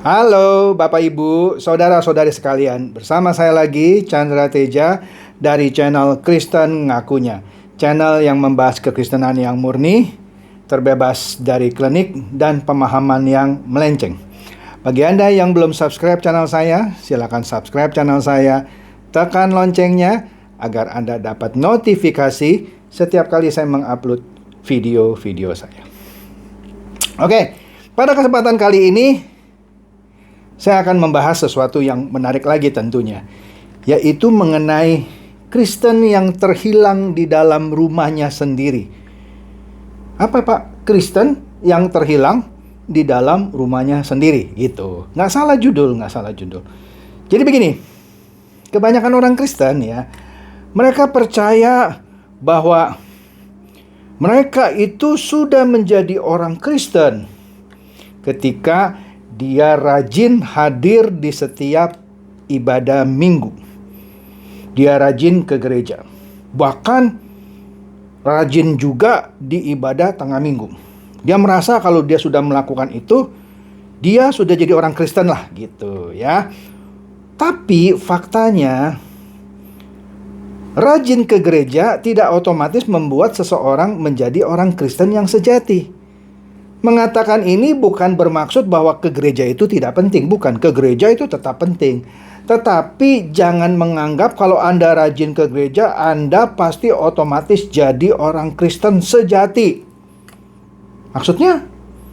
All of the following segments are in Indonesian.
Halo Bapak Ibu, saudara-saudari sekalian. Bersama saya lagi Chandra Teja dari channel Kristen Ngakunya. Channel yang membahas kekristenan yang murni, terbebas dari klinik dan pemahaman yang melenceng. Bagi Anda yang belum subscribe channel saya, silakan subscribe channel saya. Tekan loncengnya agar Anda dapat notifikasi setiap kali saya mengupload video-video saya. Oke, pada kesempatan kali ini saya akan membahas sesuatu yang menarik lagi tentunya, yaitu mengenai Kristen yang terhilang di dalam rumahnya sendiri. Apa Pak? Kristen yang terhilang di dalam rumahnya sendiri, gitu. Nggak salah judul. Jadi begini, kebanyakan orang Kristen ya, mereka percaya bahwa mereka itu sudah menjadi orang Kristen ketika dia rajin hadir di setiap ibadah minggu. Dia rajin ke gereja. Bahkan rajin juga di ibadah tengah minggu. Dia merasa kalau dia sudah melakukan itu, dia sudah jadi orang Kristen lah gitu ya. Tapi faktanya, rajin ke gereja tidak otomatis membuat seseorang menjadi orang Kristen yang sejati. Mengatakan ini bukan bermaksud bahwa ke gereja itu tidak penting. Bukan, ke gereja itu tetap penting. Tetapi jangan menganggap kalau Anda rajin ke gereja, Anda pasti otomatis jadi orang Kristen sejati.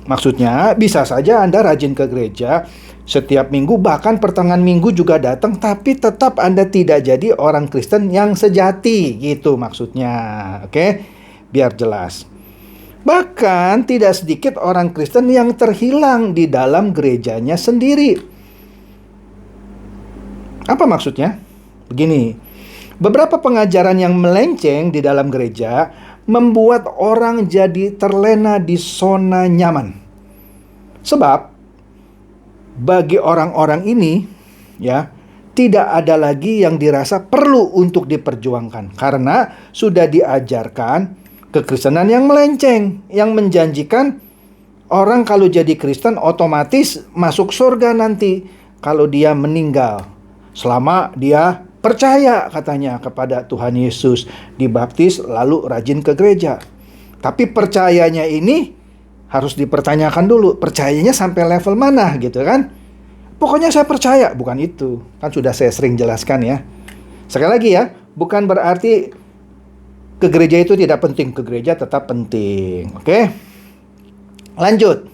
Maksudnya bisa saja Anda rajin ke gereja setiap minggu, bahkan pertengahan minggu juga datang, tapi tetap Anda tidak jadi orang Kristen yang sejati. Gitu maksudnya. Oke? Biar jelas. Bahkan tidak sedikit orang Kristen yang terhilang di dalam gerejanya sendiri. Apa maksudnya? Begini, beberapa pengajaran yang melenceng di dalam gereja membuat orang jadi terlena di zona nyaman. Sebab bagi orang-orang ini ya, tidak ada lagi yang dirasa perlu untuk diperjuangkan karena sudah diajarkan kekristenan yang melenceng, yang menjanjikan orang kalau jadi Kristen otomatis masuk surga nanti kalau dia meninggal. Selama dia percaya katanya kepada Tuhan Yesus, dibaptis lalu rajin ke gereja. Tapi percayanya ini harus dipertanyakan dulu, percayanya sampai level mana gitu kan? Pokoknya saya percaya, bukan itu. Kan sudah saya sering jelaskan ya. Sekali lagi ya, bukan berarti ke gereja itu tidak penting, ke gereja tetap penting. Oke? Lanjut.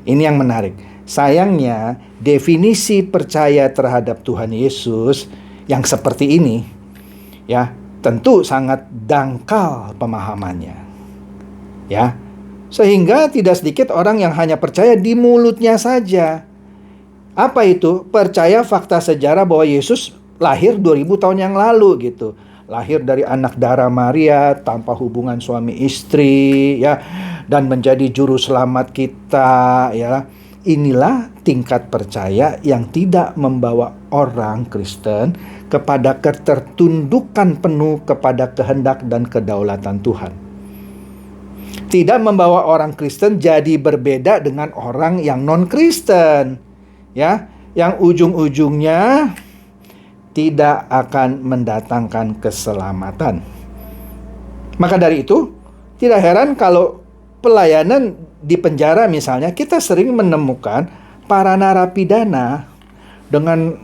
Ini yang menarik. Sayangnya, definisi percaya terhadap Tuhan Yesus yang seperti ini ya, tentu sangat dangkal pemahamannya. Ya. Sehingga tidak sedikit orang yang hanya percaya di mulutnya saja. Apa itu? Percaya fakta sejarah bahwa Yesus lahir 2000 tahun yang lalu gitu. Lahir dari anak darah Maria tanpa hubungan suami istri ya, dan menjadi juru selamat kita ya. Inilah tingkat percaya yang tidak membawa orang Kristen kepada ketertundukan penuh kepada kehendak dan kedaulatan Tuhan. Tidak membawa orang Kristen jadi berbeda dengan orang yang non-Kristen ya, yang ujung-ujungnya tidak akan mendatangkan keselamatan. Maka dari itu, tidak heran kalau pelayanan di penjara misalnya, kita sering menemukan para narapidana dengan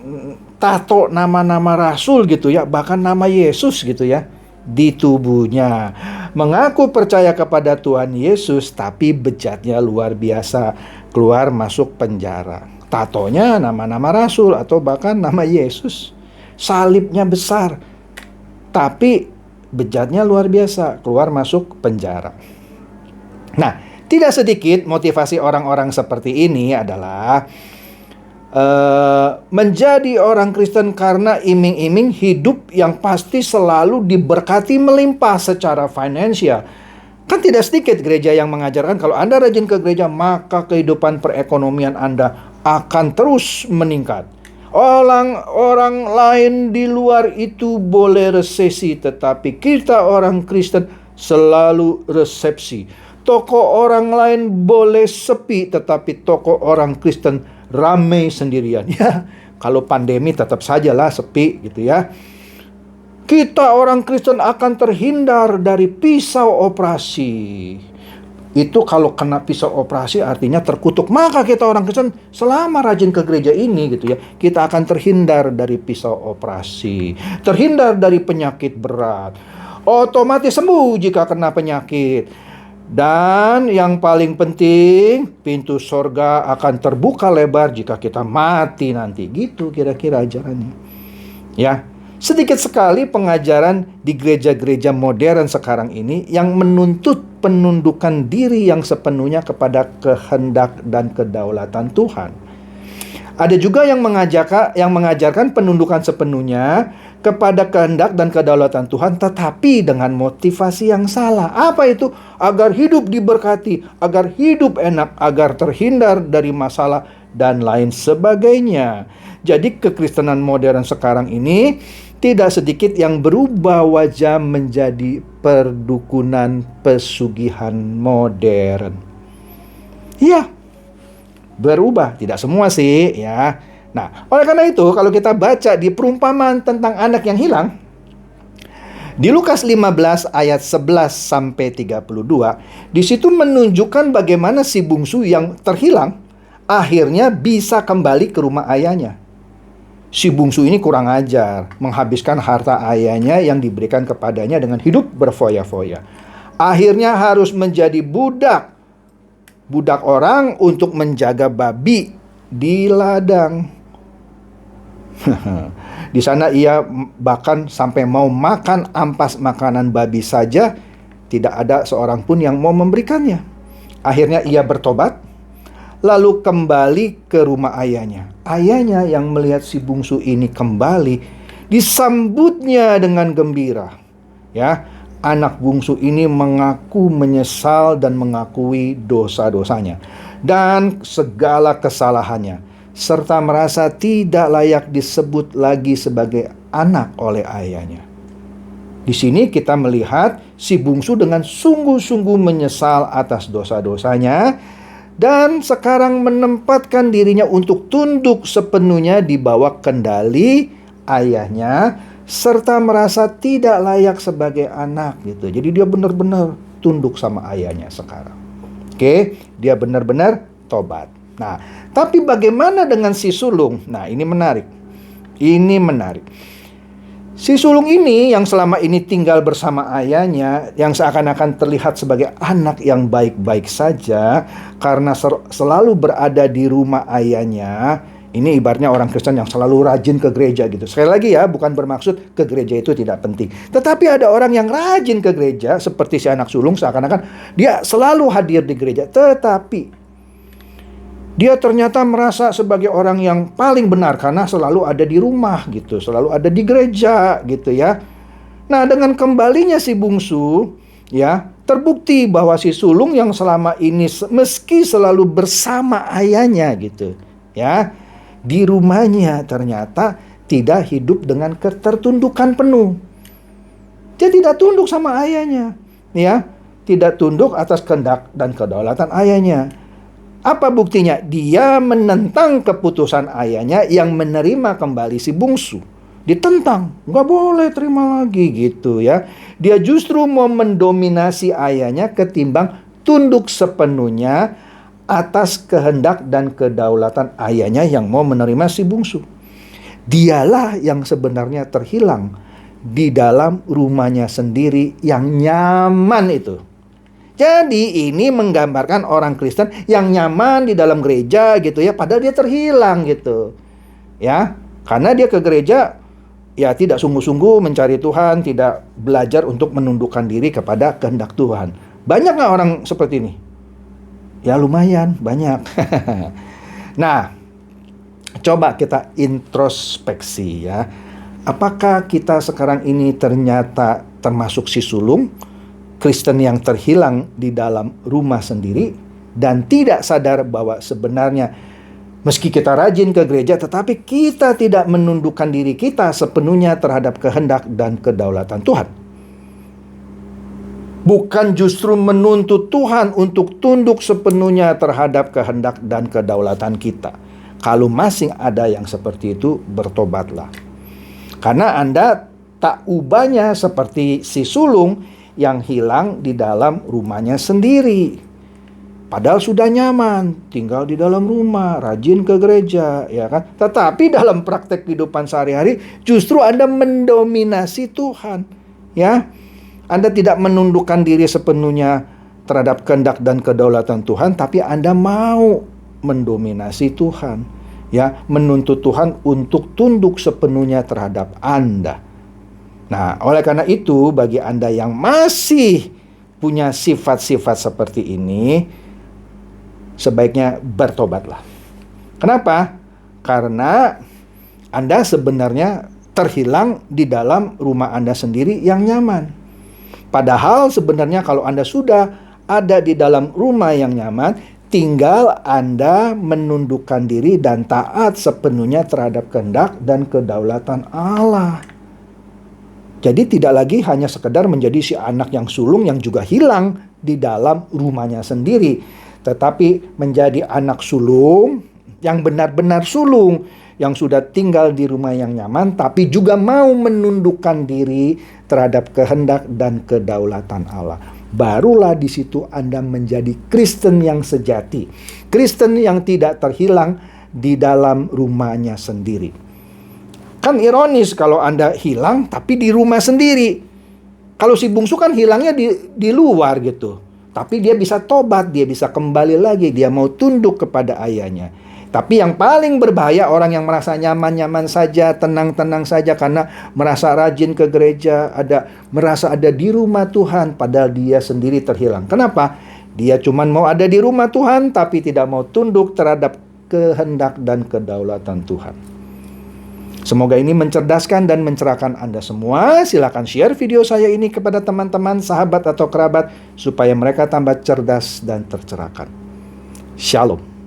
tato nama-nama rasul gitu ya, bahkan nama Yesus gitu ya, di tubuhnya. Mengaku percaya kepada Tuhan Yesus, tapi bejatnya luar biasa, keluar masuk penjara. Tatonya nama-nama rasul atau bahkan nama Yesus. Salibnya besar, tapi bejatnya luar biasa, keluar masuk penjara. Nah, tidak sedikit motivasi orang-orang seperti ini adalah menjadi orang Kristen karena iming-iming hidup yang pasti selalu diberkati melimpah secara finansial. Kan tidak sedikit gereja yang mengajarkan kalau Anda rajin ke gereja, maka kehidupan perekonomian Anda akan terus meningkat. Orang lain di luar itu boleh resesi, tetapi kita orang Kristen selalu resepsi. Toko orang lain boleh sepi, tetapi toko orang Kristen ramai sendirian. Ya, kalau pandemi tetap sajalah sepi gitu ya. Kita orang Kristen akan terhindar dari pisau operasi. Itu kalau kena pisau operasi artinya terkutuk. Maka kita orang Kristen selama rajin ke gereja ini gitu ya, kita akan terhindar dari pisau operasi, terhindar dari penyakit berat, otomatis sembuh jika kena penyakit. Dan yang paling penting, pintu sorga akan terbuka lebar jika kita mati nanti. Gitu kira-kira ajarannya. Ya, sedikit sekali pengajaran di gereja-gereja modern sekarang ini yang menuntut penundukan diri yang sepenuhnya kepada kehendak dan kedaulatan Tuhan. Ada juga yang mengajarkan penundukan sepenuhnya kepada kehendak dan kedaulatan Tuhan, tetapi dengan motivasi yang salah. Apa itu? Agar hidup diberkati, agar hidup enak, agar terhindar dari masalah, dan lain sebagainya. Jadi kekristenan modern sekarang ini tidak sedikit yang berubah wajah menjadi perdukunan pesugihan modern. Iya, berubah, tidak semua sih ya. Nah, oleh karena itu kalau kita baca di perumpamaan tentang anak yang hilang di Lukas 15 ayat 11 sampai 32, di situ menunjukkan bagaimana si bungsu yang terhilang akhirnya bisa kembali ke rumah ayahnya. Si bungsu ini kurang ajar, menghabiskan harta ayahnya yang diberikan kepadanya dengan hidup berfoya-foya. Akhirnya harus menjadi budak orang untuk menjaga babi di ladang. Di sana ia bahkan sampai mau makan ampas makanan babi saja, tidak ada seorang pun yang mau memberikannya. Akhirnya ia bertobat, lalu kembali ke rumah ayahnya. Ayahnya yang melihat si bungsu ini kembali, disambutnya dengan gembira. Ya, anak bungsu ini mengaku menyesal dan mengakui dosa-dosanya dan segala kesalahannya, serta merasa tidak layak disebut lagi sebagai anak oleh ayahnya. Di sini kita melihat si bungsu dengan sungguh-sungguh menyesal atas dosa-dosanya dan sekarang menempatkan dirinya untuk tunduk sepenuhnya di bawah kendali ayahnya, serta merasa tidak layak sebagai anak gitu. Jadi dia benar-benar tunduk sama ayahnya sekarang. Oke, dia benar-benar tobat. Nah, tapi bagaimana dengan si sulung? Nah, ini menarik. Ini menarik. Si sulung ini yang selama ini tinggal bersama ayahnya, yang seakan-akan terlihat sebagai anak yang baik-baik saja karena selalu berada di rumah ayahnya. Ini ibaratnya orang Kristen yang selalu rajin ke gereja gitu. Sekali lagi ya, bukan bermaksud ke gereja itu tidak penting. Tetapi ada orang yang rajin ke gereja seperti si anak sulung, seakan-akan dia selalu hadir di gereja. Tetapi dia ternyata merasa sebagai orang yang paling benar karena selalu ada di rumah gitu, selalu ada di gereja gitu ya. Nah, dengan kembalinya si bungsu ya, terbukti bahwa si sulung yang selama ini meski selalu bersama ayahnya gitu ya, di rumahnya ternyata tidak hidup dengan ketertundukan penuh. Dia tidak tunduk sama ayahnya ya, tidak tunduk atas kehendak dan kedaulatan ayahnya. Apa buktinya? Dia menentang keputusan ayahnya yang menerima kembali si bungsu. Ditentang, nggak boleh terima lagi gitu ya. Dia justru mau mendominasi ayahnya ketimbang tunduk sepenuhnya atas kehendak dan kedaulatan ayahnya yang mau menerima si bungsu. Dialah yang sebenarnya terhilang di dalam rumahnya sendiri yang nyaman itu. Jadi ini menggambarkan orang Kristen yang nyaman di dalam gereja gitu ya, padahal dia terhilang gitu. Ya, karena dia ke gereja ya tidak sungguh-sungguh mencari Tuhan, tidak belajar untuk menundukkan diri kepada kehendak Tuhan. Banyak nggak orang seperti ini? Ya lumayan, banyak. Nah, coba kita introspeksi ya. Apakah kita sekarang ini ternyata termasuk si sulung? Kristen yang terhilang di dalam rumah sendiri dan tidak sadar bahwa sebenarnya meski kita rajin ke gereja tetapi kita tidak menundukkan diri kita sepenuhnya terhadap kehendak dan kedaulatan Tuhan. bukan justru menuntut Tuhan untuk tunduk sepenuhnya terhadap kehendak dan kedaulatan kita. Kalau masih ada yang seperti itu, bertobatlah. Karena Anda tak ubahnya seperti si sulung yang hilang di dalam rumahnya sendiri. Padahal sudah nyaman, tinggal di dalam rumah, rajin ke gereja, ya kan? Tetapi dalam praktek kehidupan sehari-hari justru Anda mendominasi Tuhan, ya. Anda tidak menundukkan diri sepenuhnya terhadap kehendak dan kedaulatan Tuhan, tapi Anda mau mendominasi Tuhan, ya, menuntut Tuhan untuk tunduk sepenuhnya terhadap Anda. Nah, oleh karena itu, bagi Anda yang masih punya sifat-sifat seperti ini, sebaiknya bertobatlah. Kenapa? Karena Anda sebenarnya terhilang di dalam rumah Anda sendiri yang nyaman. Padahal sebenarnya kalau Anda sudah ada di dalam rumah yang nyaman, tinggal Anda menundukkan diri dan taat sepenuhnya terhadap kehendak dan kedaulatan Allah. Jadi tidak lagi hanya sekedar menjadi si anak yang sulung yang juga hilang di dalam rumahnya sendiri, tetapi menjadi anak sulung yang benar-benar sulung, yang sudah tinggal di rumah yang nyaman, tapi juga mau menundukkan diri terhadap kehendak dan kedaulatan Allah. Barulah di situ Anda menjadi Kristen yang sejati, Kristen yang tidak terhilang di dalam rumahnya sendiri. Kan ironis kalau Anda hilang tapi di rumah sendiri. Kalau si bungsu kan hilangnya di luar gitu. Tapi dia bisa tobat, dia bisa kembali lagi, dia mau tunduk kepada ayahnya. Tapi yang paling berbahaya orang yang merasa nyaman-nyaman saja, tenang-tenang saja karena merasa rajin ke gereja, merasa ada di rumah Tuhan, padahal dia sendiri terhilang. Kenapa? Dia cuma mau ada di rumah Tuhan, tapi tidak mau tunduk terhadap kehendak dan kedaulatan Tuhan. Semoga ini mencerdaskan dan mencerahkan Anda semua. Silakan share video saya ini kepada teman-teman, sahabat atau kerabat supaya mereka tambah cerdas dan tercerahkan. Shalom.